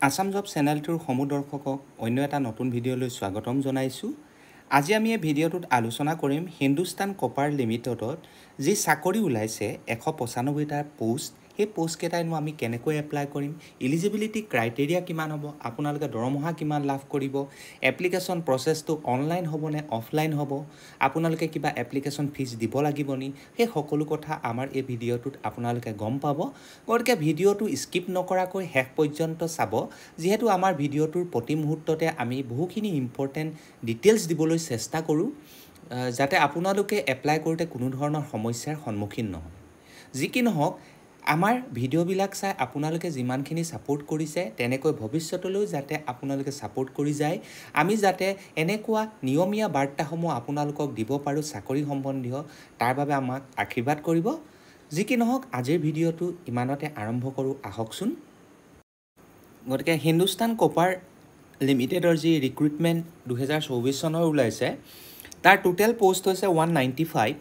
Assam job চেনেলটোৰ সমূহ দৰ্শকক অন্য এটা নতুন ভিডিঅ'লৈ স্বাগতম জনাইছোঁ। আজি আমি এই ভিডিঅ'টোত আলোচনা কৰিম হিন্দুস্তান কপাৰ লিমিটেডত যি চাকৰি ওলাইছে 195টা পোষ্ট, সেই পোষ্টকেইটাইনো আমি কেনেকৈ এপ্লাই কৰিম, ইলিজিবিলিটি ক্ৰাইটেৰিয়া কিমান হ'ব, আপোনালোকে দৰমহা কিমান লাভ কৰিব, এপ্লিকেশ্যন প্ৰচেছটো অনলাইন হ'ব নে অফলাইন হ'ব, আপোনালোকে কিবা এপ্লিকেশ্যন ফিজ দিব লাগিব নি, সেই সকলো কথা আমাৰ এই ভিডিঅ'টোত আপোনালোকে গম পাব। গতিকে ভিডিঅ'টো স্কিপ নকৰাকৈ শেষ পৰ্যন্ত চাব, যিহেতু আমাৰ ভিডিঅ'টোৰ প্ৰতি মুহূৰ্ততে আমি বহুখিনি ইম্পৰ্টেণ্ট ডিটেইলছ দিবলৈ চেষ্টা কৰোঁ, যাতে আপোনালোকে এপ্লাই কৰোঁতে কোনো ধৰণৰ সমস্যাৰ সন্মুখীন নহয়। যি কি নহওক, আমাৰ ভিডিঅ'বিলাক চাই আপোনালোকে যিমানখিনি ছাপোৰ্ট কৰিছে তেনেকৈ ভৱিষ্যতলৈও যাতে আপোনালোকে ছাপোৰ্ট কৰি যায়, আমি যাতে এনেকুৱা নিয়মীয়া বাৰ্তাসমূহ আপোনালোকক দিব পাৰোঁ চাকৰি সম্বন্ধীয়, তাৰ বাবে আমাক আশীৰ্বাদ কৰিব। যি কি নহওক, আজিৰ ভিডিঅ'টো ইমানতে আৰম্ভ কৰোঁ আহকচোন। গতিকে হিন্দুস্তান কপাৰ লিমিটেডৰ যি ৰিক্ৰুইটমেণ্ট 2024 চনৰ ওলাইছে, তাৰ টোটেল পোষ্ট হৈছে 195।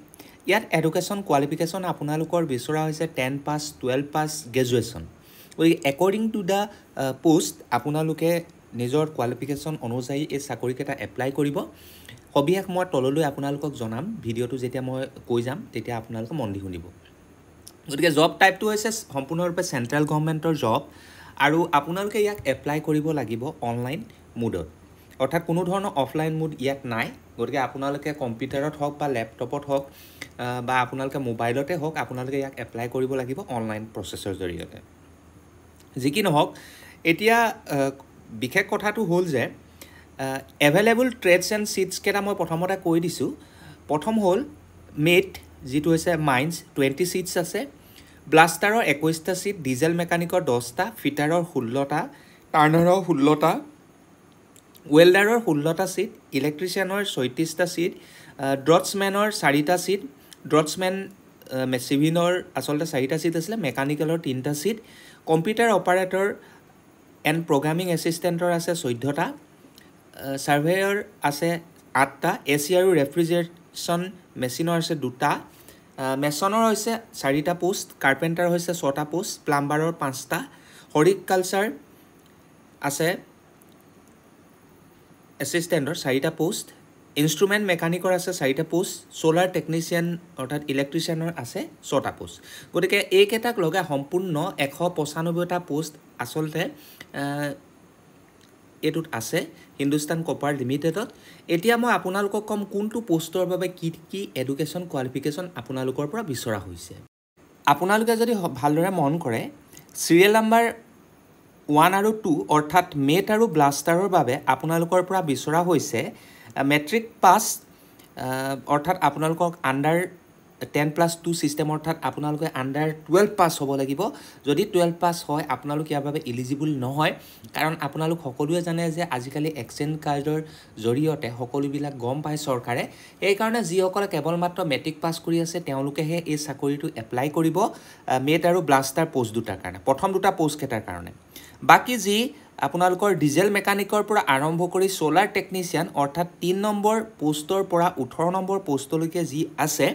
ইয়াত এডুকেশ্যন কোৱালিফিকেশ্যন আপোনালোকৰ বিচৰা হৈছে 10 পাছ, 12 পাছ, গ্ৰেজুৱেশ্যন। গতিকে একৰ্ডিং টু দ্য পোষ্ট আপোনালোকে নিজৰ কোৱালিফিকেশ্যন অনুযায়ী এই চাকৰিকেইটা এপ্লাই কৰিব। সবিশেষ মই তললৈ আপোনালোকক জনাম, ভিডিঅ'টো যেতিয়া মই কৈ যাম তেতিয়া আপোনালোকে মন দি শুনিব। গতিকে জব টাইপটো হৈছে সম্পূৰ্ণৰূপে চেণ্ট্ৰেল গভৰ্ণমেণ্টৰ জব, আৰু আপোনালোকে ইয়াক এপ্লাই কৰিব লাগিব অনলাইন মোডত, অৰ্থাৎ কোনো ধৰণৰ অফলাইন মোড ইয়াত নাই। গতিকে আপোনালোকে কম্পিউটাৰত হওক বা লেপটপত হওক বা আপোনালোকে মোবাইলতে হওক, আপোনালোকে ইয়াক এপ্লাই কৰিব লাগিব অনলাইন প্ৰচেছৰ জৰিয়তে। যি কি নহওক, এতিয়া বিশেষ কথাটো হ'ল যে এভেইলেবল ট্ৰেডছ এণ্ড ছিটছকেইটা মই প্ৰথমতে কৈ দিছোঁ। প্ৰথম হ'ল মেট, যিটো হৈছে মাইন্স, 20 ছিটছ আছে, ব্লাষ্টাৰৰ 21টা ছিট, ডিজেল মেকানিকৰ 10টা, ফিটাৰৰ 16টা, টাৰ্ণাৰৰ 16টা, ৱেল্ডাৰৰ 16টা ছিট, ইলেক্ট্ৰিচিয়ানৰ 36টা ছিট, ড্ৰটছমেনৰ 4টা ছিট, ড্ৰটছমেন চিভিলৰ আচলতে 4টা ছিট আছিলে, মেকানিকেলৰ 3টা seat, computer operator and programming এছিষ্টেণ্টৰ আছে 14টা, ছাৰ্ভেয়ৰ আছে 8টা, এচি আৰু ৰেফ্ৰিজাৰেশ্যন মেচিনৰ আছে 2টা, মেছনৰ হৈছে 4টা পোষ্ট, কাৰ্পেণ্টাৰ হৈছে 6টা পোষ্ট, প্লাম্বাৰৰ 5টা, হৰ্টিকালচাৰ আছে এছিষ্টেণ্টৰ 4টা পোষ্ট, ইনষ্ট্ৰুমেণ্ট মেকানিকৰ আছে 4টা পোষ্ট, ছ'লাৰ টেকনিচিয়ান অৰ্থাৎ ইলেক্ট্ৰিচিয়ানৰ আছে 6টা পোষ্ট। গতিকে এইকেইটাক লগাই সম্পূৰ্ণ 195টা পোষ্ট আচলতে এইটোত আছে হিন্দুস্তান কপাৰ লিমিটেডত। এতিয়া মই আপোনালোকক ক'ম কোনটো পোষ্টৰ বাবে কি কি এডুকেশ্যন কোৱালিফিকেশ্যন আপোনালোকৰ পৰা বিচৰা হৈছে। আপোনালোকে যদি ভালদৰে মন কৰে, চিৰিয়েল নাম্বাৰ 1 আৰু 2 অৰ্থাৎ মেট আৰু ব্লাষ্টাৰৰ বাবে আপোনালোকৰ পৰা বিচৰা হৈছে মেট্ৰিক পাছ, অৰ্থাৎ আপোনালোকক আণ্ডাৰ 10+2 ছিষ্টেম, অৰ্থাৎ আপোনালোকে আণ্ডাৰ 12 পাছ হ'ব লাগিব। যদি 12 পাছ হয় আপোনালোক ইয়াৰ বাবে ইলিজিবল নহয়, কাৰণ আপোনালোক সকলোৱে জানে যে আজিকালি এক্সেঞ্জ কাৰ্ডৰ জৰিয়তে সকলোবিলাক গম পায় চৰকাৰে। সেইকাৰণে যিসকলে কেৱল মাত্ৰ মেট্ৰিক পাছ কৰি আছে তেওঁলোকেহে এই চাকৰিটো এপ্লাই কৰিব মেট আৰু ব্লাষ্টাৰ পোষ্ট দুটাৰ কাৰণে, প্ৰথম দুটা পোষ্টকেইটাৰ কাৰণে। বাকী যি আপোনালোকৰ ডিজেল মেকানিকৰ পৰা আৰম্ভ কৰি ছ'লাৰ টেকনিচিয়ান অৰ্থাৎ 3 নম্বৰ পোষ্টৰ পৰা 18 নম্বৰ পোষ্টলৈকে যি আছে,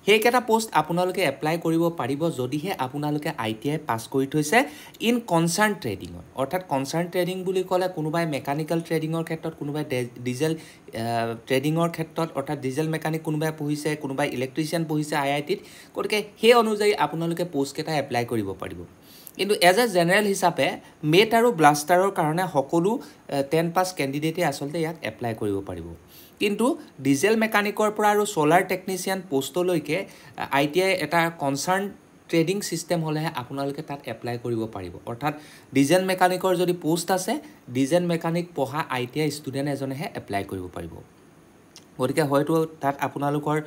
সেইকেইটা পোষ্ট আপোনালোকে এপ্লাই কৰিব পাৰিব যদিহে আপোনালোকে ITI পাছ কৰি থৈছে ইন কনচাৰ্ণ ট্ৰেডিঙত। অৰ্থাৎ কনচাৰ্ণ ট্ৰেডিং বুলি ক'লে কোনোবাই মেকানিকেল ট্ৰেডিঙৰ ক্ষেত্ৰত, কোনোবাই ডিজেল ট্ৰেডিঙৰ ক্ষেত্ৰত, অৰ্থাৎ ডিজেল মেকানিক কোনোবাই পঢ়িছে, কোনোবাই ইলেক্ট্ৰিচিয়ান পঢ়িছে IITত। গতিকে সেই অনুযায়ী আপোনালোকে পোষ্টকেইটা এপ্লাই কৰিব পাৰিব। কিন্তু এজ এ জেনেৰেল হিচাপে মেট আৰু ব্লাষ্টাৰৰ কাৰণে সকলো 10 পাছ কেণ্ডিডেটে আচলতে ইয়াক এপ্লাই কৰিব পাৰিব। কিন্তু ডিজেল মেকানিকৰ পৰা আৰু ছ'লাৰ টেকনিচিয়ান পোষ্টলৈকে ITI এটা কনচাৰ্ণ ট্ৰেডিং ছিষ্টেম হ'লেহে আপোনালোকে তাত এপ্লাই কৰিব পাৰিব। অৰ্থাৎ ডিজেল মেকানিকৰ যদি পোষ্ট আছে, ডিজেল মেকানিক পঢ়া ITI ষ্টুডেণ্ট এজনেহে এপ্লাই কৰিব পাৰিব। গতিকে হয়তো তাত আপোনালোকৰ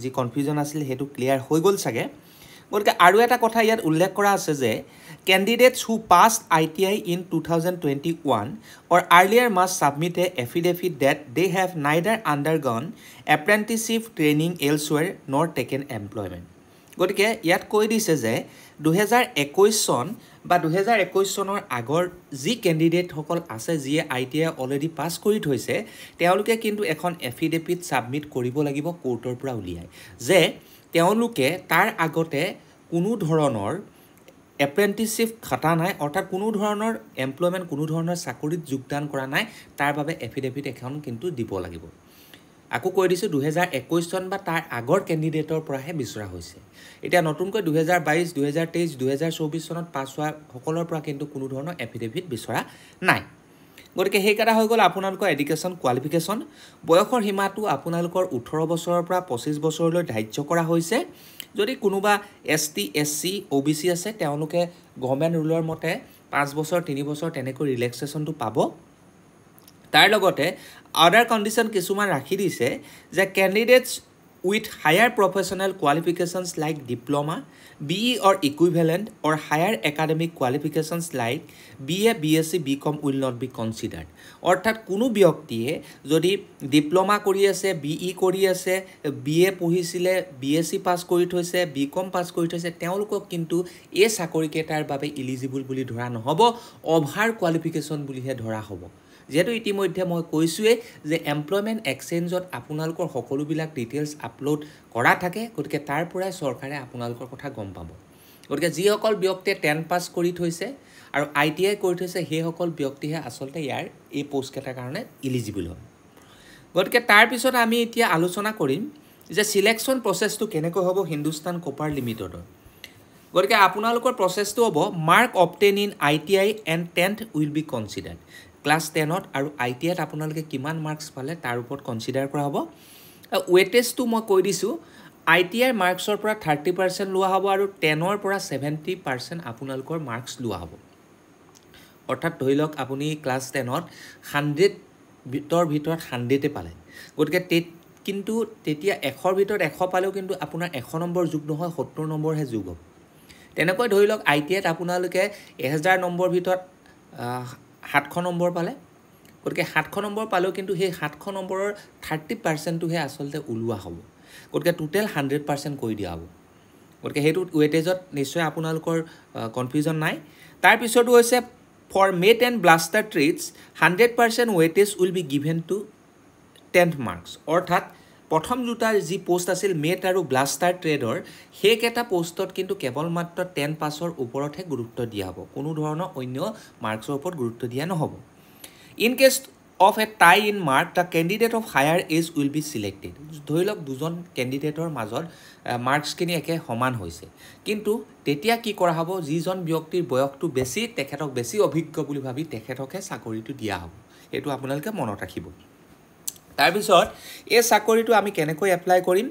যি কনফিউজন আছিল সেইটো ক্লিয়াৰ হৈ গ'ল চাগে। গতিকে আৰু এটা কথা ইয়াত উল্লেখ কৰা আছে যে candidates who passed ITI in 2021 or earlier must submit a affidavit that they have neither undergone apprenticeship training elsewhere nor taken employment. গতিকে ইয়াত কৈ দিছে যে 2021 চন বা 2021 চনৰ আগৰ যি কেণ্ডিডেটসকল আছে যিয়ে ITI অলৰেডি পাছ কৰি থৈছে, তেওঁলোকে কিন্তু এখন এফিডেভিট ছাবমিট কৰিব লাগিব কোৰ্টৰ পৰা উলিয়াই যে তেওঁলোকে তাৰ আগতে কোনো ধৰণৰ এপ্ৰেণ্টিছশ্বিপ খটা নাই অৰ্থাৎ কোনো ধৰণৰ এমপ্লয়মেণ্ট কোনো ধৰণৰ চাকৰিত যোগদান কৰা নাই তাৰ বাবে এফিডেভিট এখন কিন্তু দিব লাগিব আকৌ কৈ দিছোঁ 2021 চন বা তাৰ আগৰ কেণ্ডিডেটৰ পৰাহে বিচৰা হৈছে এতিয়া নতুনকৈ 2022 2023 2024 চনত পাছ হোৱা সকলৰ পৰা কিন্তু কোনো ধৰণৰ এফিডেভিট বিচৰা নাই গতিকে সেইকাৰণে হৈ গ'ল আপোনালোকৰ এডুকেশ্যন কোৱালিফিকেশ্যন বয়সৰ সীমাটো আপোনালোকৰ 18 বছৰৰ পৰা 25 বছৰলৈ ধাৰ্য কৰা হৈছে যদি কোনোবা ST SC OBC আছে তেওঁলোকে গভৰ্ণমেণ্ট ৰুলৰ মতে 5 বছৰ 3 বছৰ তেনেকৈ ৰিলেক্সেশ্যনটো পাব তাৰ লগতে আদাৰ কণ্ডিশ্যন কিছুমান ৰাখি দিছে যে candidates with higher professional qualifications like diploma, BE or equivalent or higher academic qualifications like BA, BSc, BCom will not be considered. অৰ্থাৎ কোনো ব্যক্তিয়ে যদি ডিপ্লোমা কৰি আছে BE কৰি আছে BA পঢ়িছিলে BSc পাছ কৰি থৈছে BCom পাছ কৰি থৈছে তেওঁলোকক কিন্তু এই চাকৰিকেইটাৰ বাবে ইলিজিবল বুলি ধৰা নহব অভাৰ কোৱালিফিকেশ্যন বুলিহে ধৰা হ'ব যেহেতু ইতিমধ্যে মই কৈছোৱে যে এমপ্লয়মেণ্ট এক্সচেঞ্জত আপোনালোকৰ সকলোবিলাক ডিটেইলছ আপলোড কৰা থাকে গতিকে তাৰ পৰাই চৰকাৰে আপোনালোকৰ কথা গম পাব গতিকে যিসকল ব্যক্তিয়ে 10 পাছ কৰি থৈছে আৰু ITI কৰি থৈছে সেইসকল ব্যক্তিহে আচলতে ইয়াৰ এই পোষ্টকেইটাৰ কাৰণে ইলিজিবল হয় গতিকে তাৰ পিছত আমি এতিয়া আলোচনা কৰিম যে সিলেকশ্যন প্ৰচেছটো কেনেকৈ হ'ব হিন্দুস্তান কপাৰ লিমিটেডৰ গতিকে আপোনালোকৰ প্ৰচেছটো হ'ব mark obtain in ITI and 10th will be considered class 10ত আৰু ITIত আপোনালোকে কিমান মাৰ্কছ পালে তাৰ ওপৰত কনচিডাৰ কৰা হ'ব ওয়েটেজটো মই কৈ দিছোঁ ITIৰ মাৰ্কছৰ পৰা 30% লোৱা হ'ব আৰু 10ৰ পৰা 70% আপোনালোকৰ মাৰ্কছ লোৱা হ'ব অৰ্থাৎ ধৰি লওক আপুনি ক্লাছ 10ত 100 ভিতৰত 100 পালে গতিকে কিন্তু তেতিয়া 100ৰ ভিতৰত 100 পালেও কিন্তু আপোনাৰ 100 নম্বৰ যোগ নহয় 70 নম্বৰহে যোগ হ'ব তেনেকৈ ধৰি লওক ITIত আপোনালোকে 1000 নম্বৰ ভিতৰত 700 নম্বৰ পালে গতিকে 700 নম্বৰ পালেও কিন্তু সেই 700 নম্বৰৰ 30%টোহে আচলতে ওলোৱা হ'ব গতিকে টোটেল 100% কৰি দিয়া হ'ব গতিকে সেইটো ওয়েটেজত নিশ্চয় আপোনালোকৰ কনফিউজন নাই তাৰ পিছতো হৈছে format and blaster trades 100% weightage will be given to 10th marks অৰ্থাৎ প্ৰথম দুটা যি পোষ্ট আছিল মেট আৰু ব্লাষ্টাৰ ট্ৰেডৰ সেইকেইটা পোষ্টত কিন্তু কেৱল মাত্ৰ 10 পাছৰ ওপৰতহে গুৰুত্ব দিয়া হ'ব কোনো ধৰণৰ অন্য মাৰ্কছৰ ওপৰত গুৰুত্ব দিয়া নহ'ব in case of a tie in mark the candidate of higher age will be selected ধৰি লওক দুজন কেণ্ডিডেটৰ মাজত মাৰ্কছখিনি একে সমান হৈছে কিন্তু তেতিয়া কি কৰা হ'ব যিজন ব্যক্তিৰ বয়সটো বেছি তেখেতক বেছি অভিজ্ঞ বুলি ভাবি তেখেতকহে চাকৰিটো দিয়া হ'ব এইটো আপোনালোকে মনত ৰাখিব তাৰপিছত এই চাকৰিটো আমি কেনেকৈ এপ্লাই কৰিম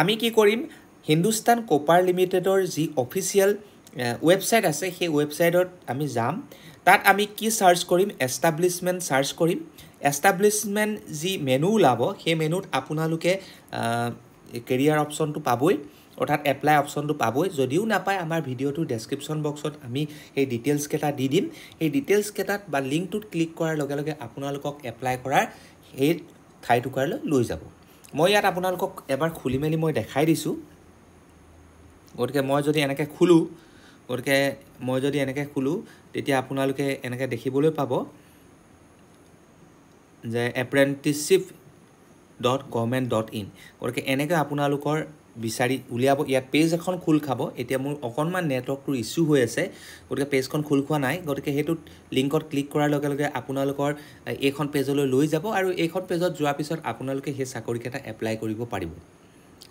আমি কি কৰিম হিন্দুস্তান কপাৰ লিমিটেডৰ যি অফিচিয়েল ৱেবছাইট আছে সেই ৱেবছাইটত আমি যাম তাত আমি কি সাৰ্চ কৰিম এষ্টাব্লিশমেণ্ট সাৰ্চ কৰিম এষ্টাব্লিশমেণ্ট যি মেনু ওলাব সেই মেনুত আপোনালোকে কেৰিয়াৰ অপশ্যনটো পাবই অৰ্থাৎ এপ্লাই অপশ্যনটো পাবই যদিও নাপায় আমাৰ ভিডিঅ'টোৰ ডেছক্ৰিপশ্যন বক্সত আমি সেই ডিটেইলছকেইটা দি দিম সেই ডিটেইলছকেইটাত বা লিংকটোত ক্লিক কৰাৰ লগে লগে আপোনালোকক এপ্লাই কৰাৰ সেই ঠাই টুকুৰালৈ লৈ যাব মই ইয়াত আপোনালোকক এবাৰ খুলি মেলি মই দেখাই দিছোঁ গতিকে মই যদি এনেকৈ খোলোঁ তেতিয়া আপোনালোকে এনেকৈ দেখিবলৈ পাব যে apprenticeship.government.in গতিকে এনেকৈ আপোনালোকৰ বিচাৰি উলিয়াব ইয়াত পেজ এখন খোল খাব এতিয়া মোৰ অকণমান নেটৱৰ্কটোৰ ইছ্যু হৈ আছে গতিকে পেজখন খোল খোৱা নাই গতিকে সেইটোত লিংকত ক্লিক কৰাৰ লগে লগে আপোনালোকৰ এইখন পেজলৈ লৈ যাব আৰু এইখন পেজত যোৱাৰ পিছত আপোনালোকে সেই চাকৰিকেইটা এপ্লাই কৰিব পাৰিব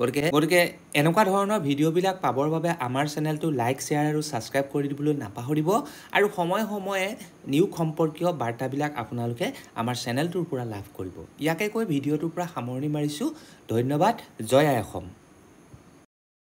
গতিকে এনেকুৱা ধৰণৰ ভিডিঅ'বিলাক পাবৰ বাবে আমাৰ চেনেলটো লাইক শ্বেয়াৰ আৰু ছাবস্ক্ৰাইব কৰি দিবলৈ নাপাহৰিব আৰু সময়ে সময়ে নিয়োগ সম্পৰ্কীয় বাৰ্তাবিলাক আপোনালোকে আমাৰ চেনেলটোৰ পৰা লাভ কৰিব ইয়াকে কৈ ভিডিঅ'টোৰ পৰা সামৰণি মাৰিছোঁ ধন্যবাদ জয় আই অসম